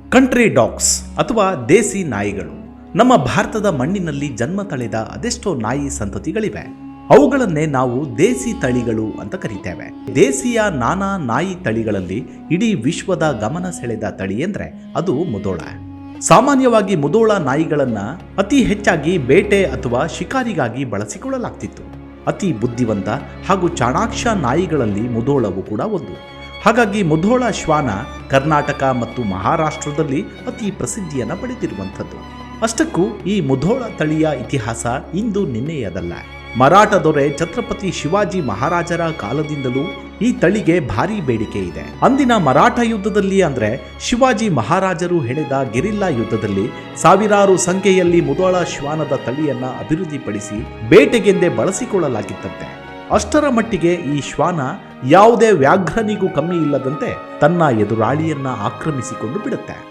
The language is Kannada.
ಕಂಟ್ರಿ ಡಾಗ್ಸ್ ಅಥವಾ ದೇಸಿ ನಾಯಿಗಳು ನಮ್ಮ ಭಾರತದ ಮಣ್ಣಿನಲ್ಲಿ ಜನ್ಮ ತಳೆದ ಅದೆಷ್ಟೋ ನಾಯಿ ಸಂತತಿಗಳಿವೆ. ಅವುಗಳನ್ನೇ ನಾವು ದೇಸಿ ತಳಿಗಳು ಅಂತ ಕರೀತೇವೆ. ದೇಸಿಯ ನಾನಾ ನಾಯಿ ತಳಿಗಳಲ್ಲಿ ಇಡೀ ವಿಶ್ವದ ಗಮನ ಸೆಳೆದ ತಳಿ ಎಂದ್ರೆ ಅದು ಮುಧೋಳ. ಸಾಮಾನ್ಯವಾಗಿ ಮುಧೋಳ ನಾಯಿಗಳನ್ನ ಅತಿ ಹೆಚ್ಚಾಗಿ ಬೇಟೆ ಅಥವಾ ಶಿಕಾರಿಗಾಗಿ ಬಳಸಿಕೊಳ್ಳಲಾಗ್ತಿತ್ತು. ಅತಿ ಬುದ್ಧಿವಂತ ಹಾಗೂ ಚಾಣಾಕ್ಷ ನಾಯಿಗಳಲ್ಲಿ ಮುಧೋಳವು ಕೂಡ ಒಂದು. ಹಾಗಾಗಿ ಮುಧೋಳ ಶ್ವಾನ ಕರ್ನಾಟಕ ಮತ್ತು ಮಹಾರಾಷ್ಟ್ರದಲ್ಲಿ ಅತಿ ಪ್ರಸಿದ್ಧಿಯನ್ನು ಪಡೆದಿರುವಂಥದ್ದು. ಅಷ್ಟಕ್ಕೂ ಈ ಮುಧೋಳ ತಳಿಯ ಇತಿಹಾಸ ಇಂದು ನಿನ್ನೆಯದಲ್ಲ. ಮರಾಠ ದೊರೆ ಛತ್ರಪತಿ ಶಿವಾಜಿ ಮಹಾರಾಜರ ಕಾಲದಿಂದಲೂ ಈ ತಳಿಗೆ ಭಾರಿ ಬೇಡಿಕೆ ಇದೆ. ಅಂದಿನ ಮರಾಠ ಯುದ್ಧದಲ್ಲಿ ಅಂದ್ರೆ ಶಿವಾಜಿ ಮಹಾರಾಜರು ಹೆಣೆದ ಗೆರಿಲ್ಲಾ ಯುದ್ಧದಲ್ಲಿ ಸಾವಿರಾರು ಸಂಖ್ಯೆಯಲ್ಲಿ ಮುಧೋಳ ಶ್ವಾನದ ತಳಿಯನ್ನ ಅಭಿವೃದ್ಧಿಪಡಿಸಿ ಬೇಟೆಗೆಂದೇ ಬಳಸಿಕೊಳ್ಳಲಾಗಿತ್ತಂತೆ. ಅಷ್ಟರ ಮಟ್ಟಿಗೆ ಈ ಶ್ವಾನ ಯಾವುದೇ ವ್ಯಾಘ್ರನಿಗೂ ಕಮ್ಮಿ ಇಲ್ಲದಂತೆ ತನ್ನ ಎದುರಾಳಿಯನ್ನ ಆಕ್ರಮಿಸಿಕೊಂಡು ಬಿಡುತ್ತೆ.